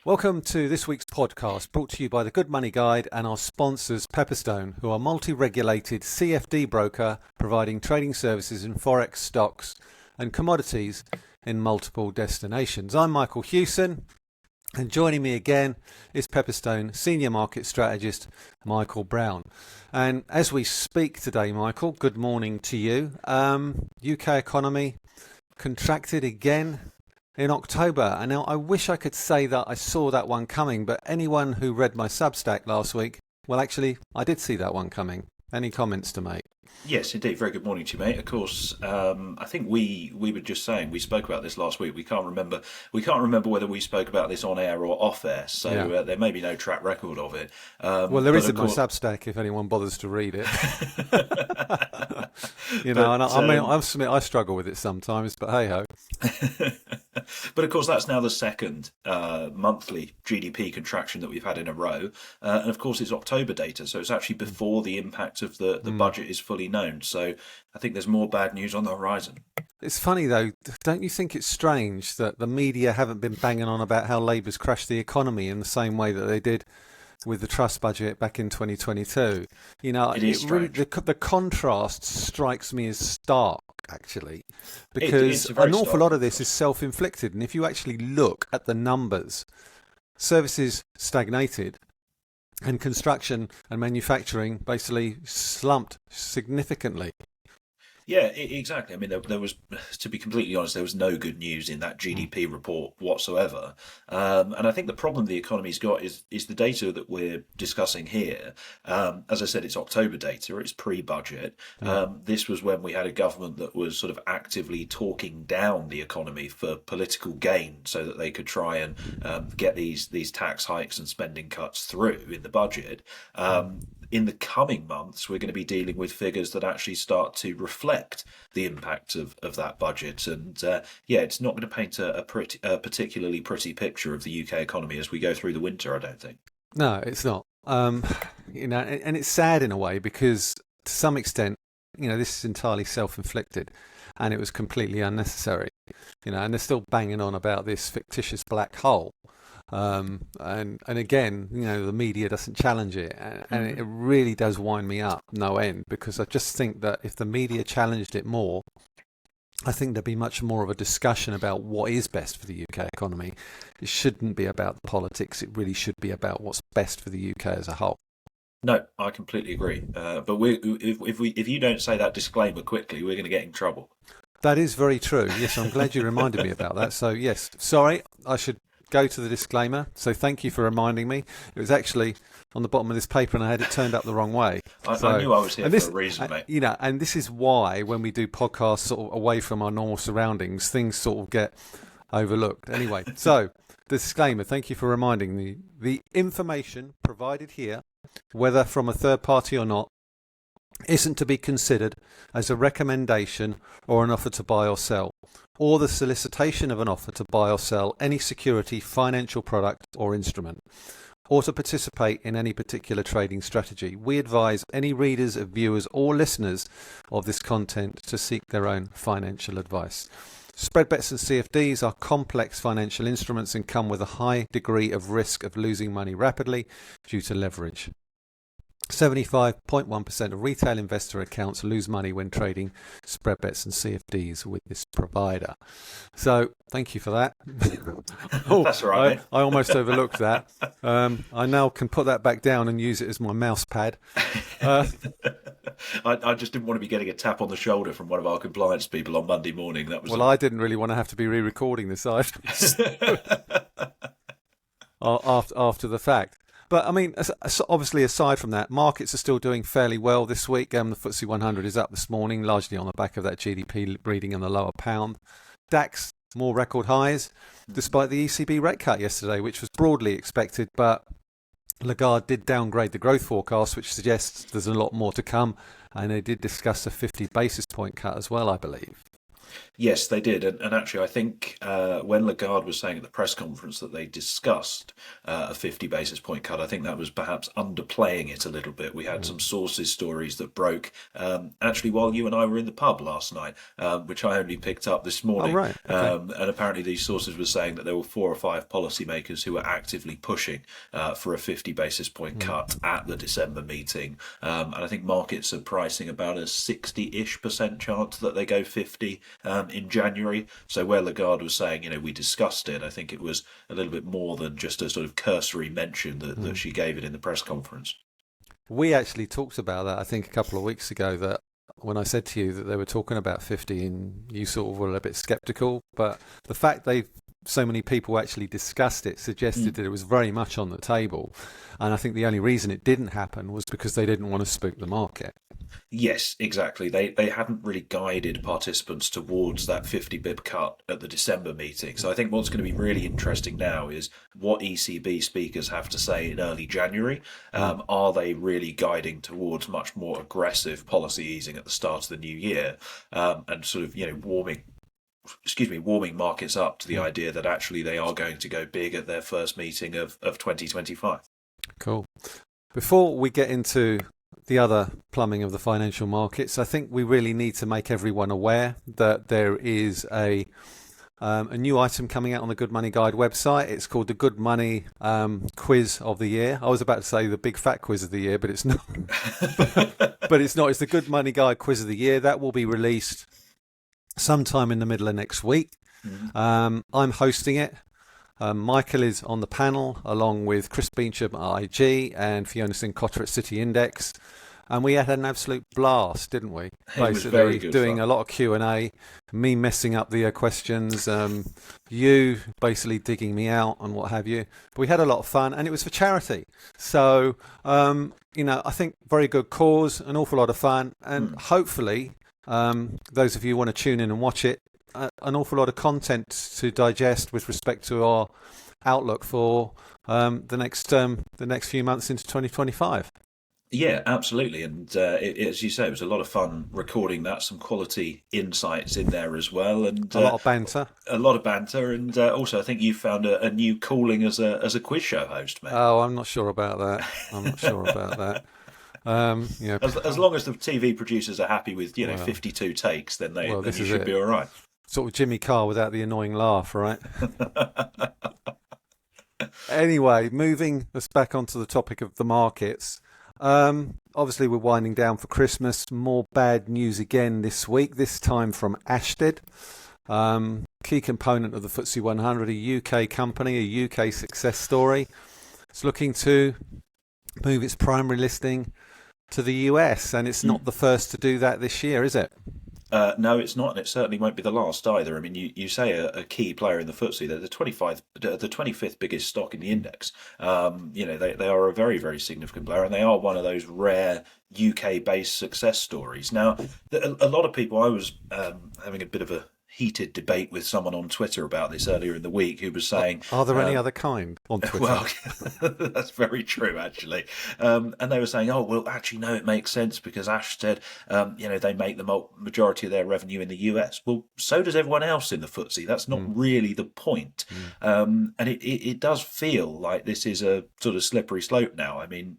Welcome to this week's podcast, brought to you by the Good Money Guide and our sponsors Pepperstone, who are a multi-regulated CFD broker providing trading services in forex, stocks and commodities in multiple destinations. I'm Michael Hewson, and joining me again is Pepperstone Senior Market Strategist Michael Brown. And as we speak today, Michael, good morning to you. UK economy contracted again in October. And now I wish I could say that I saw that one coming, but anyone who read my Substack last week, well, actually, I did see that one coming. Any comments to make? Yes, indeed. Very good morning to you, mate. Of course, I think we were just saying we spoke about this last week. We can't remember whether we spoke about this on air or off air. So there may be no track record of it. Well, there is in my Substack if anyone bothers to read it. I struggle with it sometimes, but hey ho. But of course, that's now the second monthly GDP contraction that we've had in a row. And of course, it's October data. So it's actually before the impact of the budget is fully known. So I think there's more bad news on the horizon. It's funny, though, don't you think it's strange that the media haven't been banging on about how Labour's crashed the economy in the same way that they did with the trust budget back in 2022? You know, it is strange. The contrast strikes me as stark, actually, because an awful lot of this is self-inflicted. And if you actually look at the numbers, services stagnated and construction and manufacturing basically slumped significantly. Yeah, exactly. I mean, there was, to be completely honest, there was no good news in that GDP report whatsoever. And I think the problem the economy's got is the data that we're discussing here. As I said, it's October data, it's pre-budget. This was when we had a government that was sort of actively talking down the economy for political gain so that they could try and get these tax hikes and spending cuts through in the budget. In the coming months, we're going to be dealing with figures that actually start to reflect the impact of that budget. And it's not going to paint a particularly pretty picture of the UK economy as we go through the winter, I don't think. No, it's not. And it's sad in a way because to some extent, this is entirely self-inflicted and it was completely unnecessary. And they're still banging on about this fictitious black hole. And again, the media doesn't challenge it, and it really does wind me up no end, because I just think that if the media challenged it more, I think there'd be much more of a discussion about what is best for the UK economy. It shouldn't be about the politics. It really should be about what's best for the UK as a whole. No, I completely agree. But if you don't say that disclaimer quickly, we're going to get in trouble. That is very true. Yes, I'm glad you reminded me about that. So yes, sorry, I should go to the disclaimer. So thank you for reminding me. It was actually on the bottom of this paper and I had it turned up the wrong way. I knew I was here for a reason, mate. And this is why when we do podcasts sort of away from our normal surroundings, things sort of get overlooked. Anyway, so the disclaimer, thank you for reminding me. The information provided here, whether from a third party or not, isn't to be considered as a recommendation or an offer to buy or sell, or the solicitation of an offer to buy or sell any security, financial product or instrument, or to participate in any particular trading strategy. We advise any readers, viewers or listeners of this content to seek their own financial advice. Spread bets and CFDs are complex financial instruments and come with a high degree of risk of losing money rapidly due to leverage. 75.1% of retail investor accounts lose money when trading spread bets and CFDs with this provider. So thank you for that. That's all right. I almost overlooked that. I now can put that back down and use it as my mouse pad. I just didn't want to be getting a tap on the shoulder from one of our compliance people on Monday morning. That was I didn't really want to have to be re-recording this after the fact. But I mean, obviously, aside from that, markets are still doing fairly well this week. The FTSE 100 is up this morning, largely on the back of that GDP reading and the lower pound. DAX, more record highs, despite the ECB rate cut yesterday, which was broadly expected. But Lagarde did downgrade the growth forecast, which suggests there's a lot more to come. And they did discuss a 50 basis point cut as well, I believe. Yes, they did, and actually, I think when Lagarde was saying at the press conference that they discussed a 50 basis point cut, I think that was perhaps underplaying it a little bit. We had some sources stories that broke actually while you and I were in the pub last night, which I only picked up this Oh, morning. right. Okay. And apparently, these sources were saying that there were 4 or 5 policymakers who were actively pushing for a 50 basis point cut at the December meeting, and I think markets are pricing about a 60-ish% chance that they go 50 in January. So where Lagarde was saying, we discussed it, I think it was a little bit more than just a sort of cursory mention that she gave it in the press conference. We actually talked about that, I think, a couple of weeks ago, that when I said to you that they were talking about 50 and you sort of were a bit skeptical, but the fact so many people actually discussed it suggested that it was very much on the table. And I think the only reason it didn't happen was because they didn't want to spook the market. Yes, exactly. They hadn't really guided participants towards that 50 bip cut at the December meeting. So I think what's going to be really interesting now is what ECB speakers have to say in early January. Are they really guiding towards much more aggressive policy easing at the start of the new year, and sort of warming markets up to the idea that actually they are going to go big at their first meeting of 2025. Cool. Before we get into the other plumbing of the financial markets, I think we really need to make everyone aware that there is a new item coming out on the Good Money Guide website. It's called the Good Money Quiz of the Year. I was about to say the Big Fat Quiz of the Year, but it's not. But it's not. It's the Good Money Guide Quiz of the Year. That will be released sometime in the middle of next week. I'm hosting it. Michael is on the panel along with Chris Beecham at IG and Fiona Singh-Cotter at City Index. And we had an absolute blast, didn't we? Basically, doing a lot of Q&A, me messing up the questions, you basically digging me out and what have you. But we had a lot of fun, and it was for charity. So, I think very good cause, an awful lot of fun, and hopefully, those of you who want to tune in and watch it, an awful lot of content to digest with respect to our outlook for the next few months into 2025. Yeah, absolutely. And as you say, it was a lot of fun recording that, some quality insights in there as well. And a lot of banter. And also, I think you found a new calling as a quiz show host, mate. Oh, I'm not sure about that. As long as the TV producers are happy with 52 takes, then you should be all right. Sort of Jimmy Carr without the annoying laugh, right? Anyway, moving us back onto the topic of the markets. Obviously, we're winding down for Christmas. More bad news again this week, this time from Ashtead. Key component of the FTSE 100, a UK company, a UK success story. It's looking to move its primary listing to the US, and it's not the first to do that this year, is it? No, it's not, and it certainly won't be the last either. I mean, you say a key player in the FTSE, they're the 25th biggest stock in the index. They are a very, very significant player, and they are one of those rare UK-based success stories. Now, a lot of people, I was having a bit of a heated debate with someone on Twitter about this earlier in the week who was saying... Are there any other kind on Twitter? Well, that's very true, actually. And they were saying, actually, no, it makes sense because Ashtead, they make the majority of their revenue in the US. Well, so does everyone else in the FTSE. That's not really the point. And it does feel like this is a sort of slippery slope now. I mean,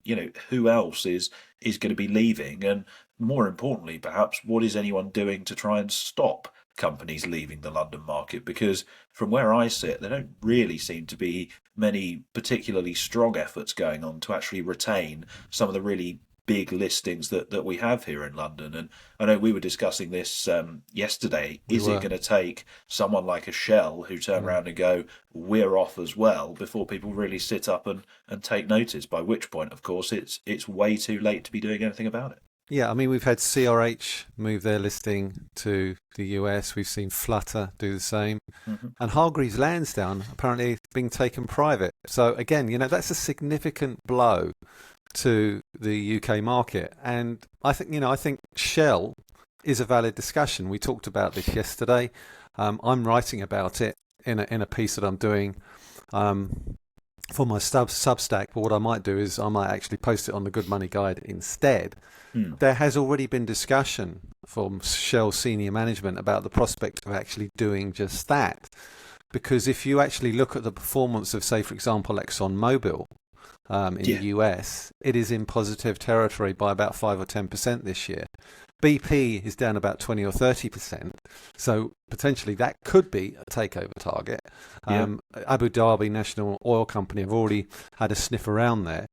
who else is going to be leaving? And more importantly, perhaps, what is anyone doing to try and stop companies leaving the London market? Because from where I sit, there don't really seem to be many particularly strong efforts going on to actually retain some of the really big listings that we have here in London. And I know we were discussing this yesterday. Is it going to take someone like a Shell who turn around and go, we're off as well, before people really sit up and take notice, by which point, of course, it's way too late to be doing anything about it? Yeah, I mean, we've had CRH move their listing to the US. We've seen Flutter do the same. And Hargreaves Lansdown apparently being taken private. So again, that's a significant blow to the UK market. And I think Shell is a valid discussion. We talked about this yesterday. I'm writing about it in a piece that I'm doing for my Substack. But what I might do is I might actually post it on the Good Money Guide instead. There has already been discussion from Shell senior management about the prospect of actually doing just that. Because if you actually look at the performance of, say, for example, ExxonMobil in the US, it is in positive territory by about 5 or 10% this year. BP is down about 20 or 30%. So potentially that could be a takeover target. Abu Dhabi National Oil Company have already had a sniff around there.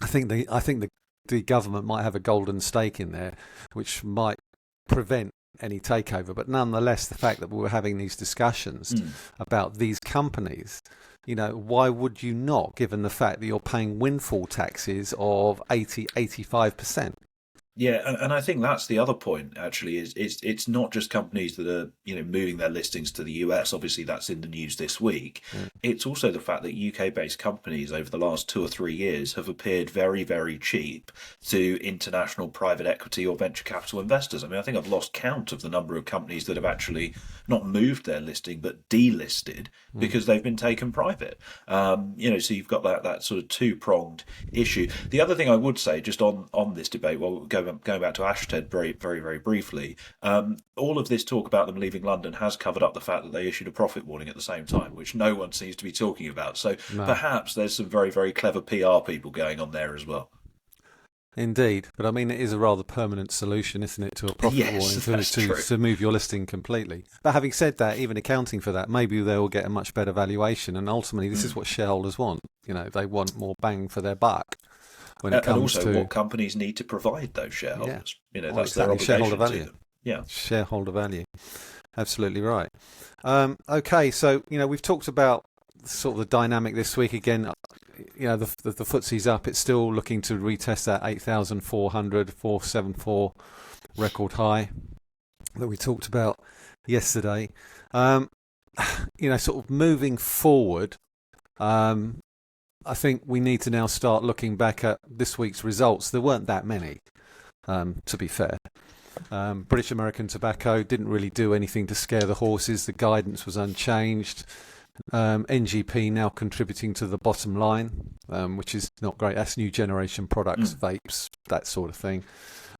I think the government might have a golden stake in there, which might prevent any takeover. But nonetheless, the fact that we were having these discussions about these companies, why would you not, given the fact that you're paying windfall taxes of 85%? Yeah, and I think that's the other point. Actually, is it's not just companies that are moving their listings to the US. Obviously, that's in the news this week. It's also the fact that UK-based companies over the last 2 or 3 years have appeared very, very cheap to international private equity or venture capital investors. I mean, I think I've lost count of the number of companies that have actually not moved their listing but delisted because they've been taken private. So you've got that sort of two-pronged issue. The other thing I would say, just on this debate, going back to Ashtead very, very, very briefly, all of this talk about them leaving London has covered up the fact that they issued a profit warning at the same time, which no one seems to be talking about. So perhaps there's some very, very clever PR people going on there as well. Indeed, but I mean, it is a rather permanent solution, isn't it, to a profit warning to move your listing completely. But having said that, even accounting for that, maybe they will get a much better valuation, and ultimately this is what shareholders want. They want more bang for their buck. When it comes and also to what companies need to provide those shareholders. That's their obligation shareholder value. To them. Yeah, shareholder value. Absolutely right. Okay, so we've talked about sort of the dynamic this week again. The FTSE's up. It's still looking to retest that 474 record high that we talked about yesterday. Sort of moving forward. I think we need to now start looking back at this week's results. There weren't that many, to be fair. British American Tobacco didn't really do anything to scare the horses. The guidance was unchanged. NGP now contributing to the bottom line, which is not great. That's new generation products, vapes, that sort of thing.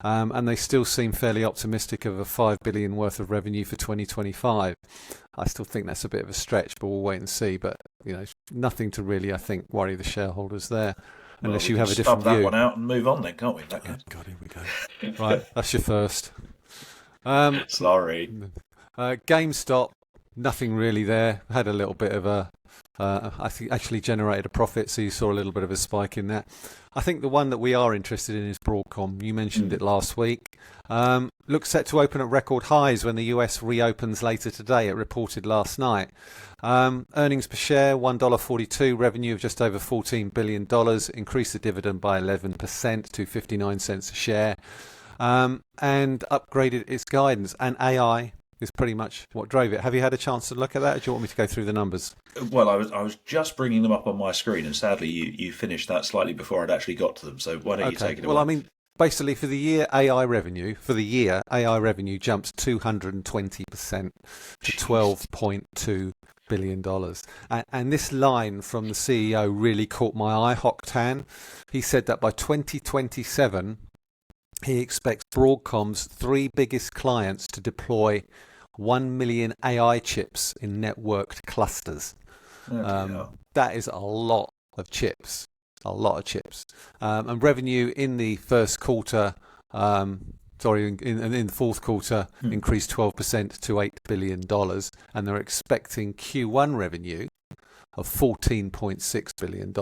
And they still seem fairly optimistic of a $5 billion worth of revenue for 2025. I still think that's a bit of a stretch, but we'll wait and see. But nothing to really, I think, worry the shareholders there, unless you have a different view. Stub that one out and move on, then, can't we? God, here we go. Right, that's your first. Sorry. GameStop, nothing really there. Had a little bit of a. I think actually generated a profit, so you saw a little bit of a spike in that. I think the one that we are interested in is Broadcom. You mentioned it last week. Looks set to open at record highs when the US reopens later today. It reported last night. Earnings per share, $1.42, revenue of just over $14 billion, increased the dividend by 11% to 59 cents a share, and upgraded its guidance. And AI is pretty much what drove it. Have you had a chance to look at that, or do you want me to go through the numbers? Well, I was just bringing them up on my screen, and sadly you finished that slightly before I'd actually got to them. So why don't you take it away? Well, I mean, basically for the year, AI revenue jumped 220% to $12.2 billion. And this line from the CEO really caught my eye, Hock Tan. He said that by 2027, he expects Broadcom's 3 biggest clients to deploy 1 million AI chips in networked clusters. That is a lot of chips. And revenue in the first quarter, in the fourth quarter, increased 12% to $8 billion. And they're expecting Q1 revenue of $14.6 billion.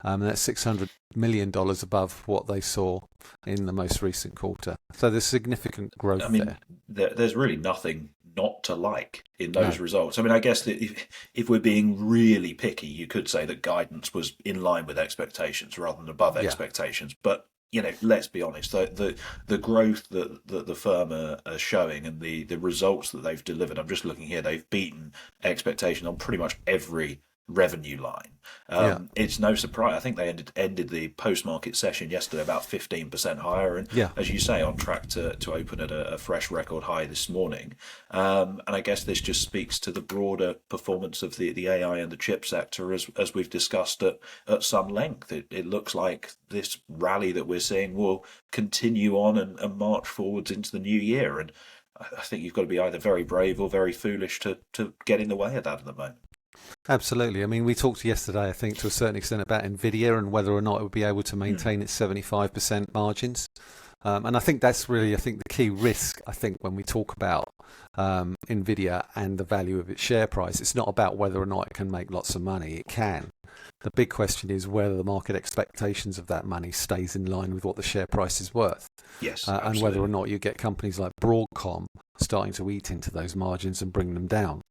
And that's $600 million above what they saw in the most recent quarter. So there's significant growth there. There's really nothing not to like in those results. I mean, I guess that if we're being really picky, you could say that guidance was in line with expectations rather than above expectations. But let's be honest, the growth that the firm are showing and the results that they've delivered, I'm just looking here, they've beaten expectation on pretty much every revenue line. Yeah. It's no surprise. I think they ended the post-market session yesterday about 15% higher, and Yeah. as you say, on track to open at a fresh record high this morning. And I guess this just speaks to the broader performance of the AI and the chip sector, as we've discussed at some length. It looks like this rally that we're seeing will continue on and march forwards into the new year. And I think you've got to be either very brave or very foolish to get in the way of that at the moment. Absolutely. I mean, we talked yesterday, I think, to a certain extent about Nvidia and whether or not it would be able to maintain its 75% margins. And I think that's really, the key risk, when we talk about Nvidia and the value of its share price. It's not about whether or not it can make lots of money. It can. The big question is whether the market expectations of that money stays in line with what the share price is worth. Yes, and whether or not you get companies like Broadcom starting to eat into those margins and bring them down.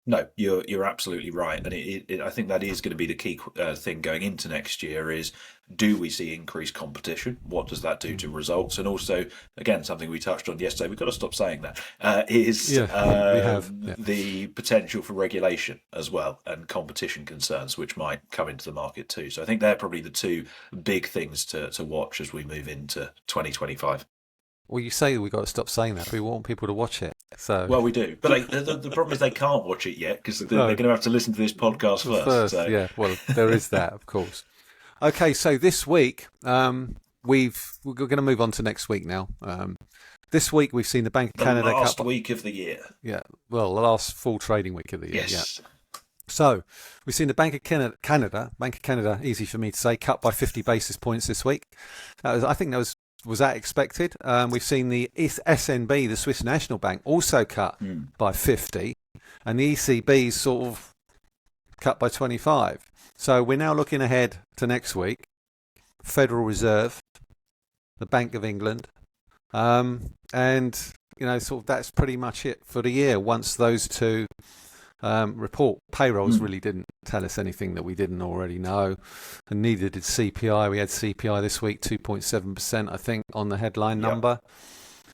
No, you're absolutely right, and I think that is going to be the key thing going into next year is, do we see increased competition? What does that do to results? And also, again, something we touched on yesterday, we've got to stop saying that, is the potential for regulation as well and competition concerns which might come into the market too. So I think they're probably the two big things to watch as we move into 2025. Well, you say we've got to stop saying that, but we want people to watch it. So well, we do, but the problem is they can't watch it yet because they're going to have to listen to this podcast first. So. Yeah, well, there is that, of course. Okay, so this week we're going to move on to next week now. This week we've seen the Bank of Canada. The last week of the year. Yeah, well, the last full trading week of the year. Yes. Yeah. So we've seen the Bank of Canada, easy for me to say, cut by 50 basis points this week. I think that was that expected? We've seen the SNB, the Swiss National Bank, also cut by 50, and the ECB sort of cut by 25. So we're now looking ahead to next week. Federal Reserve, the Bank of England, and sort of that's pretty much it for the year. Once those two report, payrolls really didn't tell us anything that we didn't already know, and neither did CPI. We had CPI this week, 2.7%, I think, on the headline number.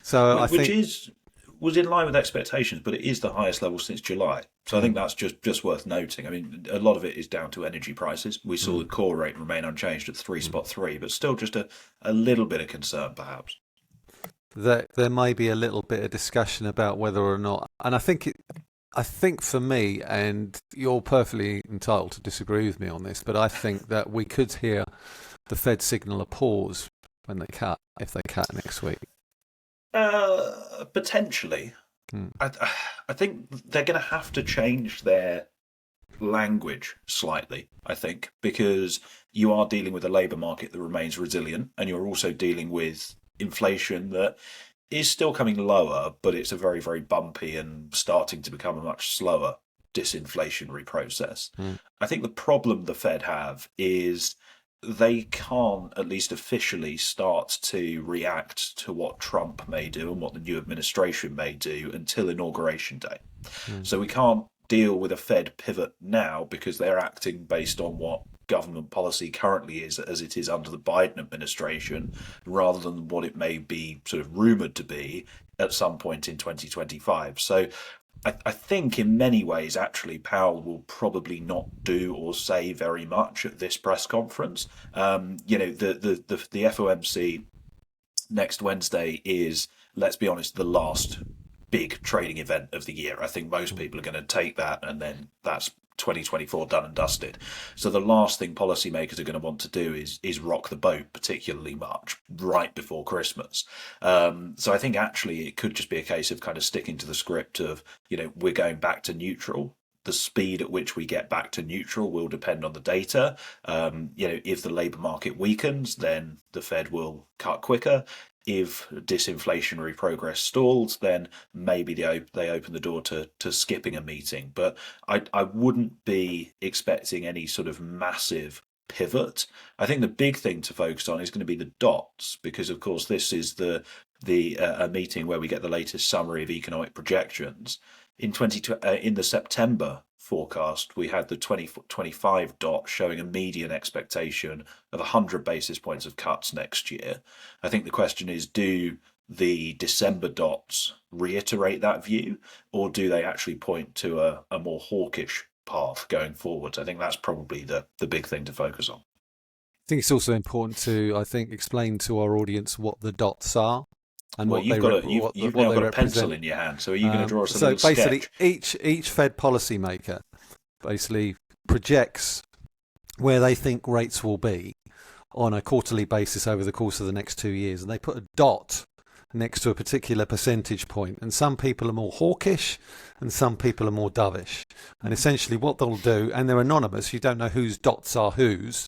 So which was in line with expectations, but it is the highest level since July. So I think that's just worth noting. I mean, a lot of it is down to energy prices. We saw the core rate remain unchanged at 3.3, but still just a little bit of concern, perhaps. There may be a little bit of discussion about whether or not, and I think for me, and you're perfectly entitled to disagree with me on this, but I think that we could hear the Fed signal a pause when they cut, if they cut next week. Potentially. I think they're going to have to change their language slightly, I think, because you are dealing with a labour market that remains resilient, and you're also dealing with inflation that is still coming lower, but it's a very, very bumpy and starting to become a much slower disinflationary process. I think the problem the Fed have is they can't, at least officially, start to react to what Trump may do and what the new administration may do until Inauguration Day. So we can't deal with a Fed pivot now because they're acting based on what government policy currently is as it is under the Biden administration, rather than what it may be sort of rumoured to be at some point in 2025. So I think in many ways, actually, Powell will probably not do or say very much at this press conference. The FOMC next Wednesday is, let's be honest, the last big trading event of the year. I think most people are going to take that, and then that's 2024 done and dusted. So the last thing policymakers are going to want to do is rock the boat particularly much right before Christmas. So I think actually it could just be a case of kind of sticking to the script of, we're going back to neutral. The speed at which we get back to neutral will depend on the data. If the labour market weakens, then the Fed will cut quicker. If disinflationary progress stalls, then maybe they open the door to skipping a meeting. But I wouldn't be expecting any sort of massive pivot. I think the big thing to focus on is going to be the dots, because of course this is a meeting where we get the latest summary of economic projections. In the September forecast, we had the 2025 dot showing a median expectation of 100 basis points of cuts next year. I think the question is, do the December dots reiterate that view, or do they actually point to a more hawkish path going forward. I think that's probably the big thing to focus on. I think it's also important to, I think, explain to our audience what the dots are and Well, what they you've now got a pencil represent. in your hand. So are you going to draw us a So little basically, sketch? each Fed policymaker basically projects where they think rates will be on a quarterly basis over the course of the next 2 years, and they put a dot next to a particular percentage point. And some people are more hawkish and some people are more dovish. And essentially what they'll do, and they're anonymous, you don't know whose dots are whose,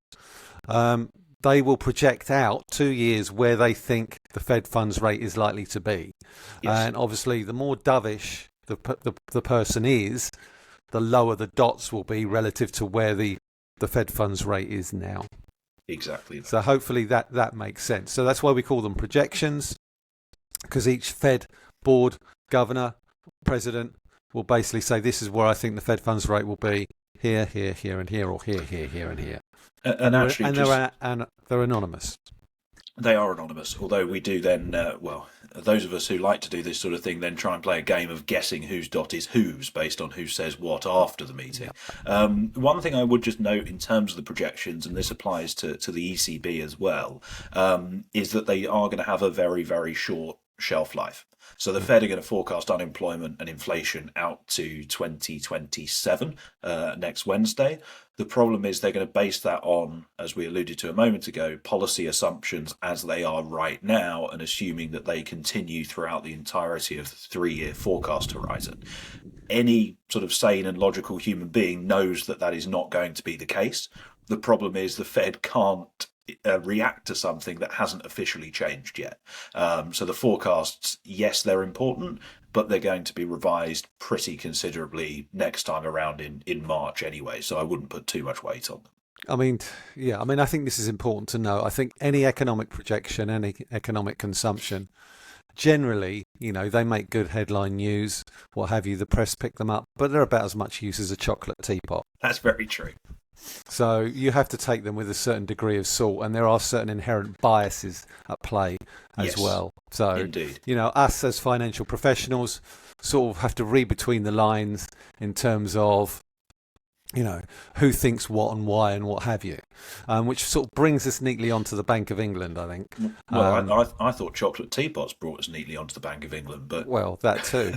they will project out 2 years where they think the Fed funds rate is likely to be. Yes. And obviously the more dovish the person is, the lower the dots will be relative to where the Fed funds rate is now. Exactly. So hopefully that makes sense. So that's why we call them projections, because each Fed board, governor, president will basically say, this is where I think the Fed funds rate will be, here, here, here, and here, or here, here, here, and here. And actually, they're anonymous. They are anonymous, although we do then, those of us who like to do this sort of thing then try and play a game of guessing whose dot is whose based on who says what after the meeting. Yeah. One thing I would just note in terms of the projections, and this applies to the ECB as well, is that they are going to have a very, very short shelf life. So the Fed are going to forecast unemployment and inflation out to 2027 next Wednesday. The problem is they're going to base that on, as we alluded to a moment ago, policy assumptions as they are right now, and assuming that they continue throughout the entirety of the 3-year forecast horizon. Any sort of sane and logical human being knows that that is not going to be the case. The problem is the Fed can't react to something that hasn't officially changed yet. So the forecasts, yes, they're important, but they're going to be revised pretty considerably next time around in March anyway. So I wouldn't put too much weight on them. I think this is important to know. I think any economic projection, any economic consumption, generally, they make good headline news, what have you. The press pick them up, but they're about as much use as a chocolate teapot. That's very true. So you have to take them with a certain degree of salt, and there are certain inherent biases at play as well. So, indeed. Us as financial professionals sort of have to read between the lines in terms of, who thinks what and why and what have you, which sort of brings us neatly onto the Bank of England, I think. Well, I thought chocolate teapots brought us neatly onto the Bank of England, but... Well, that too.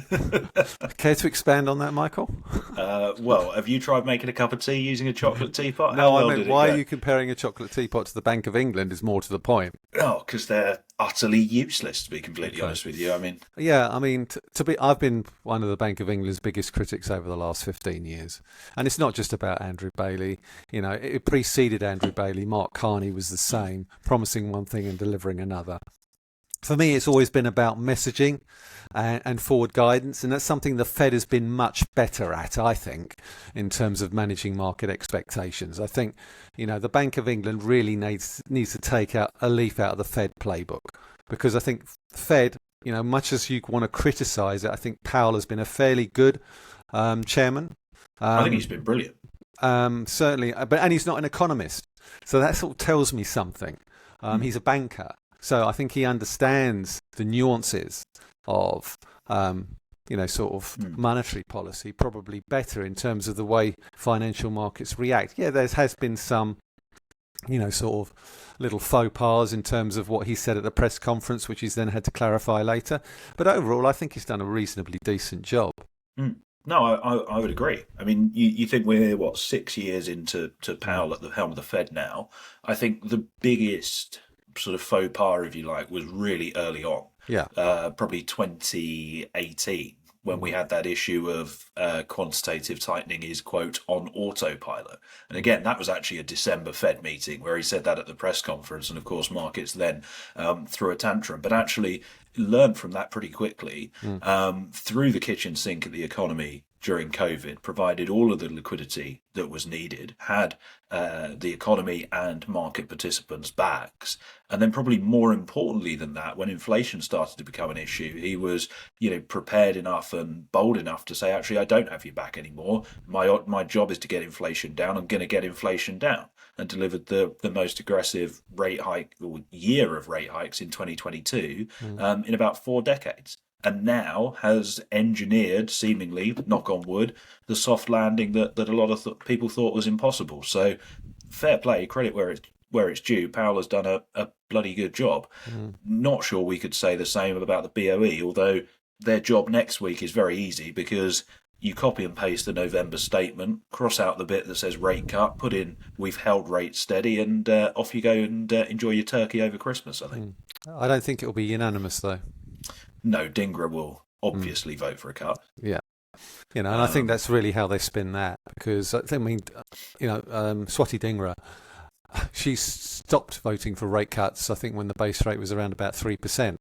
Care to expand on that, Michael? Have you tried making a cup of tea using a chocolate teapot? No, I mean, why are you comparing a chocolate teapot to the Bank of England is more to the point. Oh, because they're utterly useless, to be completely honest with you. I've been one of the Bank of England's biggest critics over the last 15 years. And it's not just about Andrew Bailey. It preceded Andrew Bailey. Mark Carney was the same, promising one thing and delivering another. For me, it's always been about messaging and forward guidance, and that's something the Fed has been much better at, I think, in terms of managing market expectations. I think, the Bank of England really needs to take out a leaf out of the Fed playbook, because I think the Fed, much as you want to criticise it, I think Powell has been a fairly good chairman. I think he's been brilliant. Certainly, and he's not an economist, so that sort of tells me something. He's a banker. So I think he understands the nuances of, monetary policy probably better in terms of the way financial markets react. Yeah, there has been some, little faux pas in terms of what he said at the press conference, which he's then had to clarify later. But overall, I think he's done a reasonably decent job. No, I would agree. I mean, you think we're, 6 years into Powell at the helm of the Fed now. I think the biggest sort of faux pas, if you like, was really early on. Yeah. Probably 2018, when we had that issue of quantitative tightening is, quote, on autopilot. And again, that was actually a December Fed meeting where he said that at the press conference. And of course, markets then threw a tantrum, but actually learned from that pretty quickly, threw the kitchen sink at the economy during COVID, provided all of the liquidity that was needed, had the economy and market participants' backs. And then probably more importantly than that, when inflation started to become an issue, he was, prepared enough and bold enough to say, actually, I don't have your back anymore. My job is to get inflation down. I'm going to get inflation down. And delivered the most aggressive rate hike, or year of rate hikes in 2022 in about 4 decades. and now has engineered, seemingly, knock on wood, the soft landing that a lot of people thought was impossible. So fair play, credit where it's due. Powell has done a bloody good job. Not sure we could say the same about the BOE, although their job next week is very easy because you copy and paste the November statement, cross out the bit that says rate cut, put in we've held rates steady, and off you go and enjoy your turkey over Christmas, I think. I don't think it'll be unanimous, though. No, DINGRA will obviously vote for a cut. Yeah. And I think that's really how they spin that, because I mean, Swati Dhingra, she stopped voting for rate cuts, I think, when the base rate was around about 3%.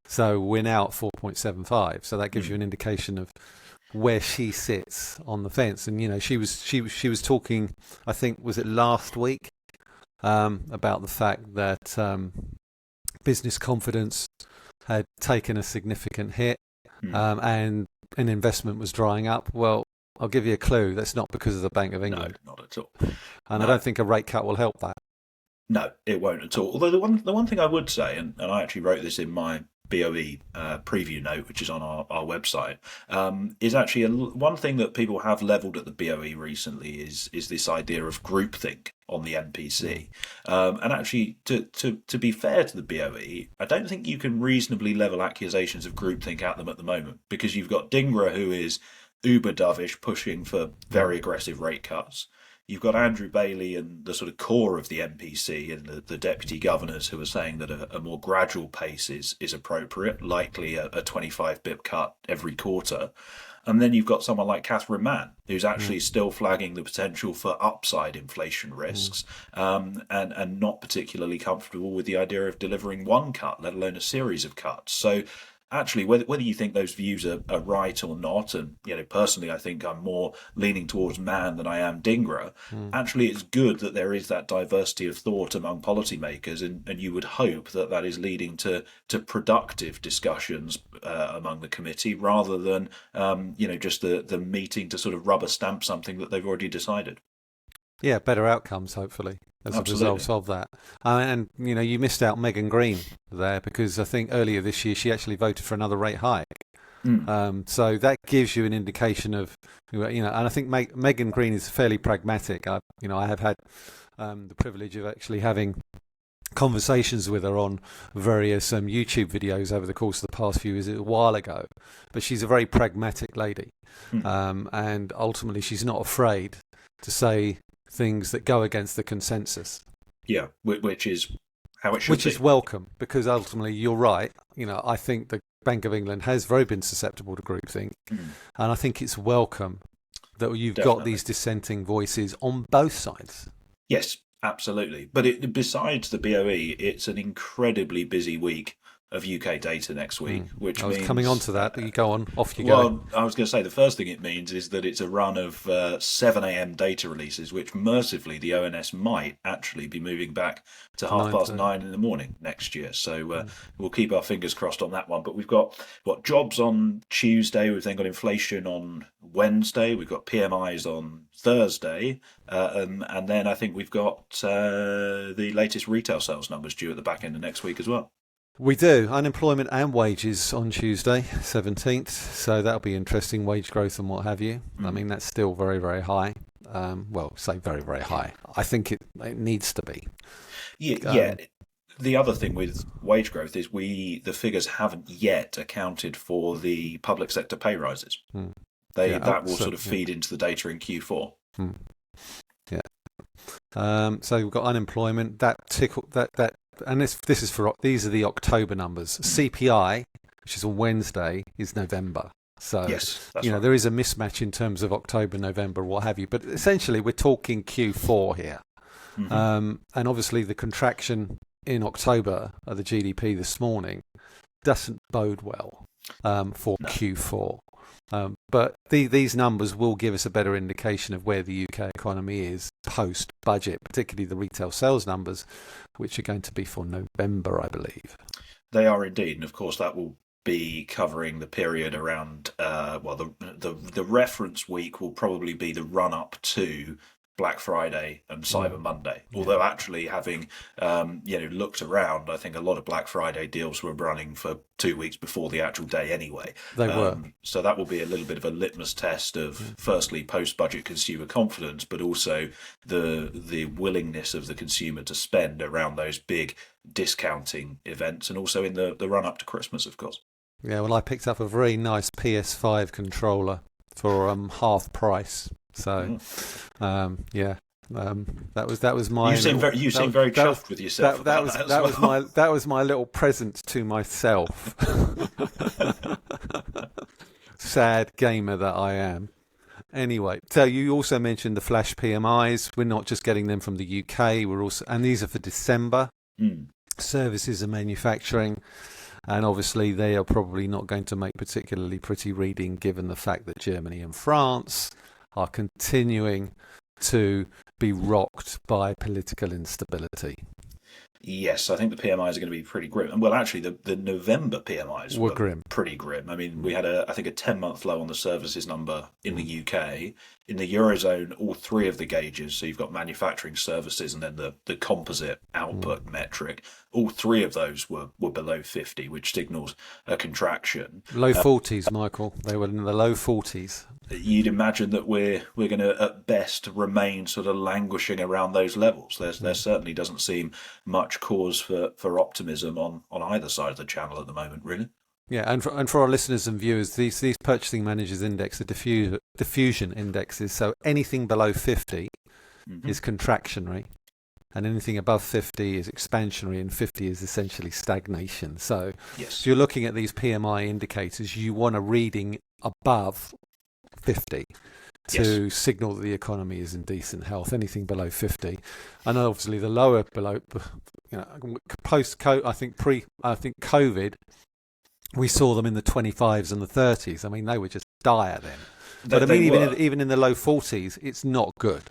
So we're now at 4.75. So that gives you an indication of where she sits on the fence. And she was talking, I think, was it last week, about the fact that business confidence had taken a significant hit, and investment was drying up. Well, I'll give you a clue. That's not because of the Bank of England. No, not at all. And I don't think a rate cut will help that. No, it won't at all. Although the one thing I would say, and I actually wrote this in my BOE preview note, which is on our website, is actually one thing that people have levelled at the BOE recently is this idea of groupthink on the MPC. And actually, to be fair to the BOE, I don't think you can reasonably level accusations of groupthink at them at the moment, because you've got Dhingra, who is uber dovish, pushing for very aggressive rate cuts. You've got Andrew Bailey and the sort of core of the MPC and the deputy governors who are saying that a more gradual pace is appropriate, likely a 25 bip cut every quarter. And then you've got someone like Catherine Mann, who's actually still flagging the potential for upside inflation risks, and not particularly comfortable with the idea of delivering one cut, let alone a series of cuts. So actually, whether you think those views are right or not, and personally, I think I'm more leaning towards Mann than I am Dhingra. Actually, it's good that there is that diversity of thought among policymakers, and you would hope that is leading to productive discussions among the committee, rather than just the meeting to sort of rubber stamp something that they've already decided. Yeah, better outcomes, hopefully, as a result of that. And you missed out Megan Green there, because I think earlier this year she actually voted for another rate hike. So that gives you an indication of, and I think Megan Green is fairly pragmatic. I have had the privilege of actually having conversations with her on various YouTube videos over the course of the past few years, a while ago. But she's a very pragmatic lady, and ultimately she's not afraid to say things that go against the consensus. Yeah, which is how it should be. Which is welcome, because ultimately you're right. I think the Bank of England has very been susceptible to groupthink, and I think it's welcome that you've got these dissenting voices on both sides. Yes, absolutely. But besides the BOE, it's an incredibly busy week of UK data next week, which means... coming on to that, but you go on, off you go. Well, I was going to say, the first thing it means is that it's a run of 7 a.m. data releases, which mercifully the ONS might actually be moving back to 9:30 in the morning next year. So we'll keep our fingers crossed on that one. But we've got jobs on Tuesday, we've then got inflation on Wednesday, we've got PMIs on Thursday, and then I think we've got the latest retail sales numbers due at the back end of next week as well. We do. Unemployment and wages on Tuesday, 17th. So that'll be interesting, wage growth and what have you. I mean, that's still very, very high. Say very, very high. I think it needs to be. Yeah. The other thing with wage growth is the figures haven't yet accounted for the public sector pay rises. That will sort of feed into the data in Q4. Yeah. So we've got unemployment. And these are the October numbers. CPI, which is on Wednesday, is November. So yes, right. There is a mismatch in terms of October, November, what have you. But essentially, we're talking Q4 here. And obviously, the contraction in October of the GDP this morning doesn't bode well for Q4. But these numbers will give us a better indication of where the UK economy is post-budget, particularly the retail sales numbers, which are going to be for November, I believe. They are indeed, and of course that will be covering the period around, the reference week will probably be the run-up to Black Friday and Cyber Monday. Although actually having looked around, I think a lot of Black Friday deals were running for 2 weeks before the actual day anyway. They were. So that will be a little bit of a litmus test of firstly post-budget consumer confidence, but also the willingness of the consumer to spend around those big discounting events, and also in the run up to Christmas, of course. Yeah, well, I picked up a very nice PS5 controller for half price. So, that was my. You seem very chuffed with yourself. That was my little present to myself. Sad gamer that I am. Anyway, so you also mentioned the flash PMIs. We're not just getting them from the UK. We're also, and these are for December. Services and manufacturing. And obviously, they are probably not going to make particularly pretty reading, given the fact that Germany and France are continuing to be rocked by political instability. Yes, I think the PMIs are going to be pretty grim. Well, actually, the November PMIs were grim. Pretty grim. I mean, we had I think a 10-month low on the services number in the UK. In the Eurozone, all three of the gauges, so you've got manufacturing, services, and then the composite output metric, all three of those were below 50, which signals a contraction. Low 40s, Michael. They were in the low 40s. You'd imagine that we're going to, at best, remain sort of languishing around those levels. There certainly doesn't seem much cause for optimism on either side of the channel at the moment, really. Yeah, and for our listeners and viewers, these purchasing managers index are diffusion indexes. So anything below 50 is contractionary, and anything above 50 is expansionary, and 50 is essentially stagnation. So if you're looking at these PMI indicators, you want a reading above 50 to signal that the economy is in decent health. Anything below 50, and obviously the lower below, post-COVID, I think COVID, we saw them in the 25s and the 30s. I mean, they were just dire then. But I mean, even in the low 40s, it's not good.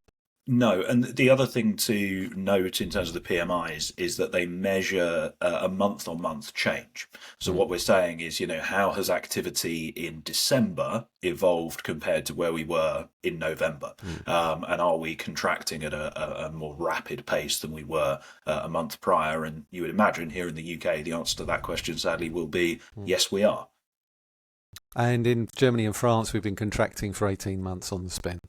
No, and the other thing to note in terms of the PMIs is that they measure a month-on-month change. So what we're saying is, how has activity in December evolved compared to where we were in November? And are we contracting at a more rapid pace than we were a month prior? And you would imagine here in the UK, the answer to that question, sadly, will be yes, we are. And in Germany and France, we've been contracting for 18 months on the spin.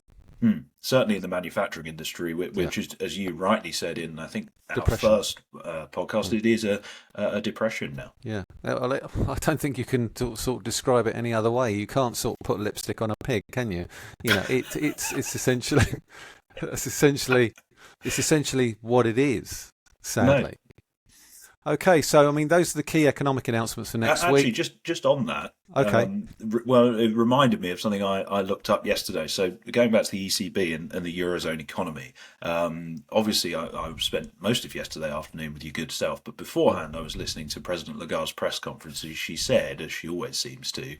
Certainly in the manufacturing industry, which is, as you rightly said in, I think, our first podcast, it is a depression now. Yeah. I don't think you can sort of describe it any other way. You can't sort of put lipstick on a pig, can you? It's essentially what it is, sadly. No. Okay, so I mean, those are the key economic announcements for next week. Actually, just on that. Okay. Well, it reminded me of something I looked up yesterday. So going back to the ECB and the Eurozone economy, obviously I spent most of yesterday afternoon with your good self, but beforehand I was listening to President Lagarde's press conferences. She said, as she always seems to,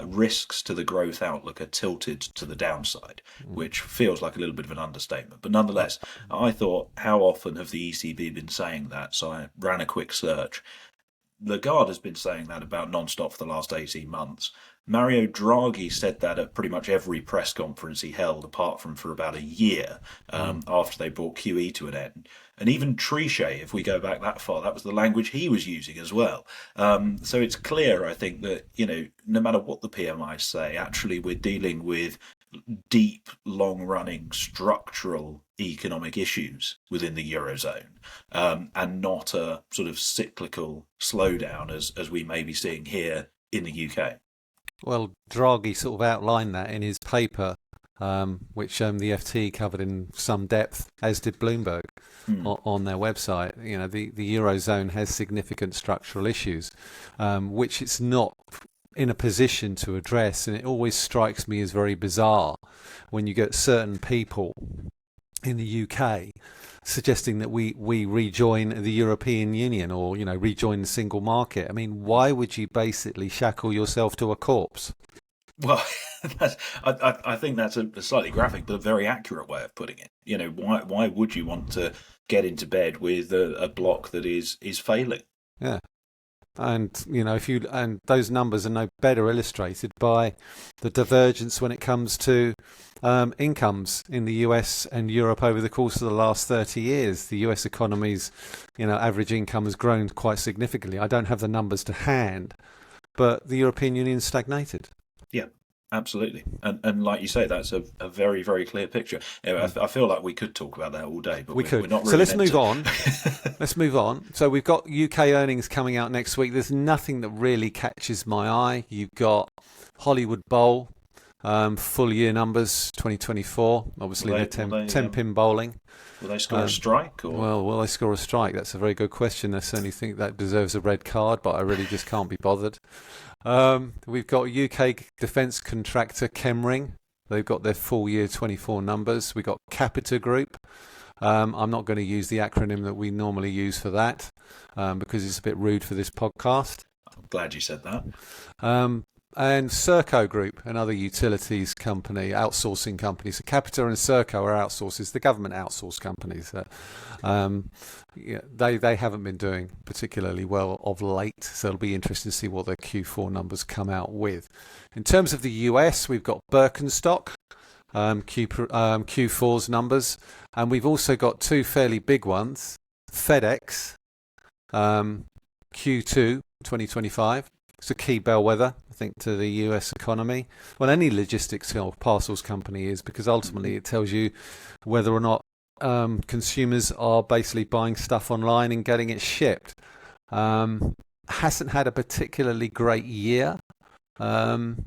risks to the growth outlook are tilted to the downside, which feels like a little bit of an understatement. But nonetheless, I thought, how often have the ECB been saying that? So I ran a quick search. Lagarde has been saying that about non-stop for the last 18 months. Mario Draghi said that at pretty much every press conference he held, apart from for about a year after they brought QE to an end. And even Trichet, if we go back that far, that was the language he was using as well. So it's clear, I think, that no matter what the PMIs say, actually we're dealing with deep, long-running structural economic issues within the Eurozone, and not a sort of cyclical slowdown as we may be seeing here in the UK. Well, Draghi sort of outlined that in his paper, which the FT covered in some depth, as did Bloomberg on their website. The Eurozone has significant structural issues, which it's not in a position to address, and it always strikes me as very bizarre when you get certain people in the UK suggesting that we rejoin the European Union or rejoin the single market. I mean, why would you basically shackle yourself to a corpse? Well, I think that's a slightly graphic but a very accurate way of putting it. Why would you want to get into bed with a bloc that is failing? Yeah. And and those numbers are no better illustrated by the divergence when it comes to incomes in the US and Europe over the course of the last 30 years. The US economy's, average income has grown quite significantly. I don't have the numbers to hand, but the European Union stagnated. Yeah. Absolutely, and like you say, that's a very, very clear picture. I feel like we could talk about that all day, but we're not really. So let's move on. Let's move on. So we've got UK earnings coming out next week. There's nothing that really catches my eye. You've got Hollywood Bowl, full year numbers 2024. Obviously, they're 10-pin bowling. Will they score a strike? Or? Well, will they score a strike? That's a very good question. I certainly think that deserves a red card, but I really just can't be bothered. We've got UK defence contractor Chemring. They've got their full year 24 numbers. We've got Capita Group. I'm not going to use the acronym that we normally use for that because it's a bit rude for this podcast. I'm glad you said that. And Serco Group, another utilities company, outsourcing company. So Capita and Serco are outsources, the government outsource companies. They haven't been doing particularly well of late, so it'll be interesting to see what their Q4 numbers come out with. In terms of the US, we've got Birkenstock, Q4's numbers, and we've also got two fairly big ones, FedEx, Q2 2025. It's a key bellwether, I think, to the US economy. Well, any logistics or parcels company is, because ultimately it tells you whether or not consumers are basically buying stuff online and getting it shipped. Hasn't had a particularly great year. Company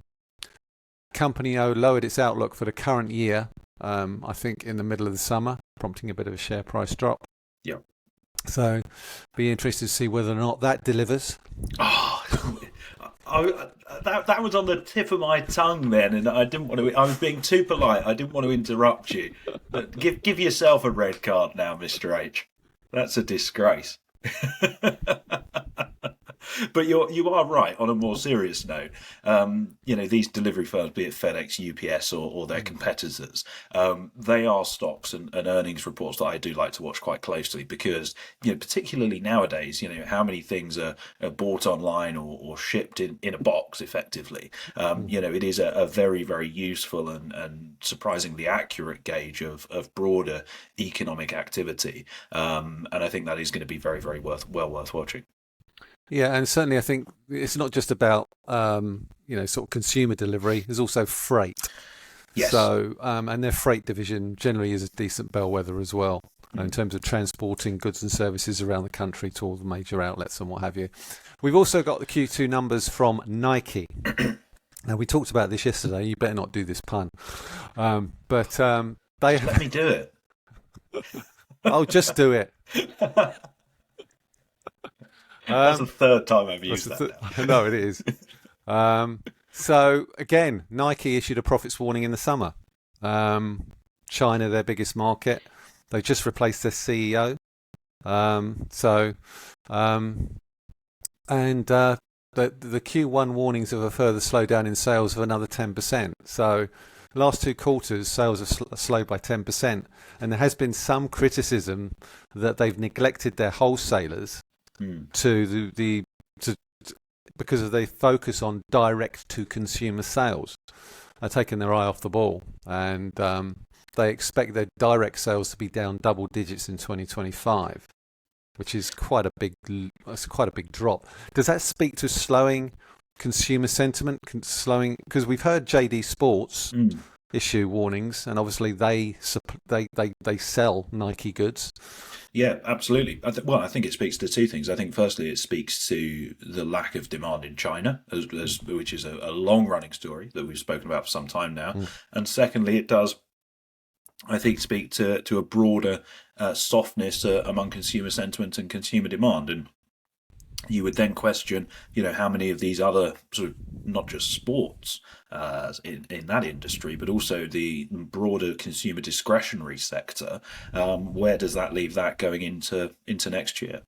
O lowered its outlook for the current year, I think in the middle of the summer, prompting a bit of a share price drop. Yeah. So be interested to see whether or not that delivers. That was on the tip of my tongue then, and I didn't want to. I was being too polite. I didn't want to interrupt you. But give yourself a red card now, Mr. H. That's a disgrace. But you are right. On a more serious note, these delivery firms, be it FedEx, UPS, or their competitors, they are stocks and earnings reports that I do like to watch quite closely because, particularly nowadays, how many things are bought online or shipped in a box effectively. It is a very, very useful and surprisingly accurate gauge of broader economic activity. And I think that is going to be very, very worth watching. Yeah, and certainly I think it's not just about sort of consumer delivery. There's also freight. Yes. So and their freight division generally is a decent bellwether as well in terms of transporting goods and services around the country to all the major outlets and what have you. We've also got the Q2 numbers from Nike. Now we talked about this yesterday. You better not do this pun, but they let me do it. Oh, just do it. That's the third time I've used that. No, it is. So again, Nike issued a profits warning in the summer. China, their biggest market, they just replaced their CEO. The Q1 warnings of a further slowdown in sales of another 10%. So the last 2 quarters, sales have slowed by 10%, and there has been some criticism that they've neglected their wholesalers. Because of their focus on direct to consumer sales, are taking their eye off the ball, and they expect their direct sales to be down double digits in 2025, which is quite a big drop. Does that speak to slowing consumer sentiment? Because we've heard JD Sports issue warnings, and obviously they sell Nike goods. Yeah, absolutely. I think it speaks to two things. I think firstly, it speaks to the lack of demand in China, which is a long-running story that we've spoken about for some time now. And secondly, it does, I think, speak to a broader softness among consumer sentiment and consumer demand. And you would then question, how many of these other sort of not just sports in that industry, but also the broader consumer discretionary sector. Where does that leave that going into next year?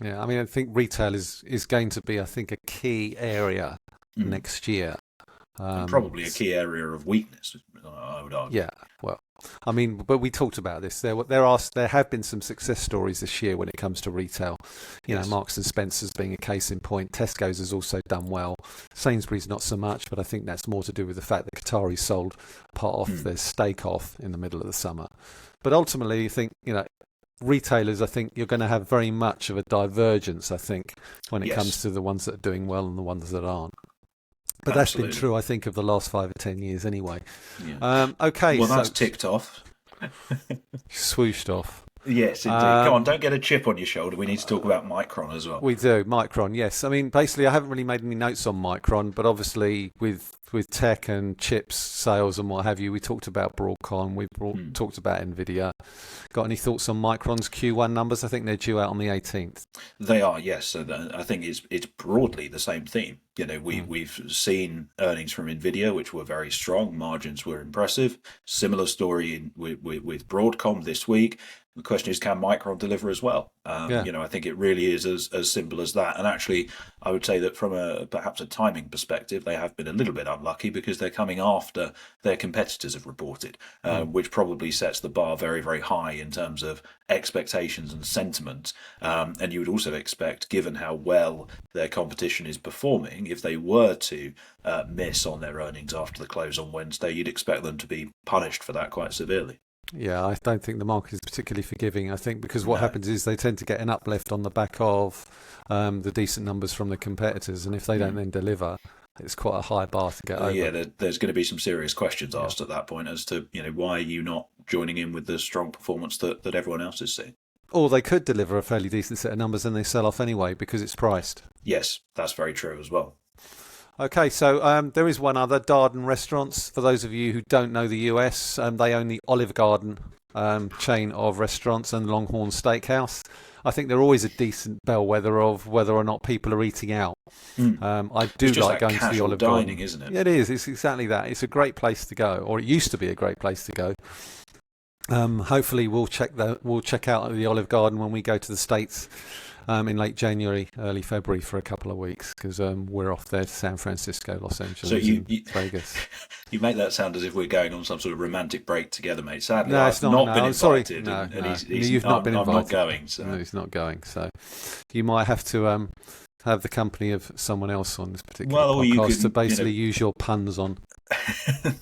Yeah, I mean, I think retail is going to be, I think, a key area next year. Probably a key area of weakness, I would argue. Yeah, well, I mean, but we talked about this. There have been some success stories this year when it comes to retail. You know, Marks and Spencer's being a case in point. Tesco's has also done well. Sainsbury's not so much, but I think that's more to do with the fact that Qataris sold part off their steak off in the middle of the summer. But ultimately, you think, you know, retailers, I think you're going to have very much of a divergence, I think, when it comes to the ones that are doing well and the ones that aren't. But that's been true, I think, of the last 5 or 10 years anyway. Yeah. Okay. Well, that's ticked off. Swooshed off. Yes, indeed. Come on, don't get a chip on your shoulder. We need to talk about Micron as well. We do. Micron, yes. I mean, basically, I haven't really made any notes on Micron, but obviously with tech and chips sales and what have you, we talked about Broadcom, we've talked about NVIDIA. Got any thoughts on Micron's Q1 numbers? I think they're due out on the 18th. They are, yes. So I think it's broadly the same theme. You know, we've seen earnings from NVIDIA, which were very strong. Margins were impressive. Similar story with Broadcom this week. The question is, can Micron deliver as well? You know, I think it really is as simple as that. And actually, I would say that from perhaps a timing perspective, they have been a little bit unlucky because they're coming after their competitors have reported, which probably sets the bar very, very high in terms of expectations and sentiment. And you would also expect, given how well their competition is performing, if they were to miss on their earnings after the close on Wednesday, you'd expect them to be punished for that quite severely. Yeah, I don't think the market is particularly forgiving. I think because what happens is they tend to get an uplift on the back of the decent numbers from the competitors, and if they don't then deliver, it's quite a high bar to get over. Yeah, there's going to be some serious questions asked at that point as to, you know, why are you not joining in with the strong performance that everyone else is seeing? Or they could deliver a fairly decent set of numbers and they sell off anyway because it's priced. Yes, that's very true as well. Okay, so there is one other, Darden Restaurants. For those of you who don't know the US, they own the Olive Garden chain of restaurants and Longhorn Steakhouse. I think they're always a decent bellwether of whether or not people are eating out. I do like going to the Olive dining, Garden. Isn't it? Yeah, it is. It's exactly that. It's a great place to go, or it used to be a great place to go. Hopefully, we'll check out the Olive Garden when we go to the States. In late January, early February for a couple of weeks because we're off there to San Francisco, Los Angeles, and Vegas. You make that sound as if we're going on some sort of romantic break together, mate. Sadly, no, I've not been invited. You've not been invited. I'm not going. So. No, he's not going. So you might have to have the company of someone else on this particular podcast to basically use your puns on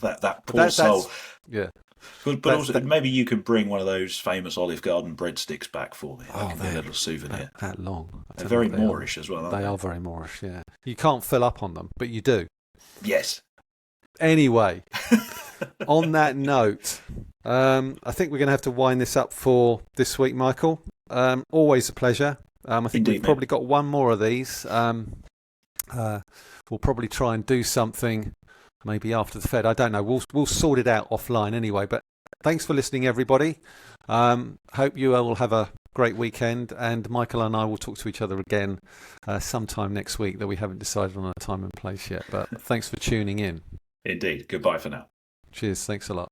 that poor soul. Yeah. But also, maybe you could bring one of those famous Olive Garden breadsticks back for me. That can be a little souvenir. That long. They're very Moorish as well, aren't they? They are very Moorish, yeah. You can't fill up on them, but you do. Yes. Anyway, on that note, I think we're going to have to wind this up for this week, Michael. Always a pleasure. I think we've probably got one more of these. We'll probably try and do something maybe after the Fed. I don't know. We'll sort it out offline anyway. But thanks for listening, everybody. Hope you all have a great weekend. And Michael and I will talk to each other again sometime next week, though we haven't decided on a time and place yet. But thanks for tuning in. Indeed. Goodbye for now. Cheers. Thanks a lot.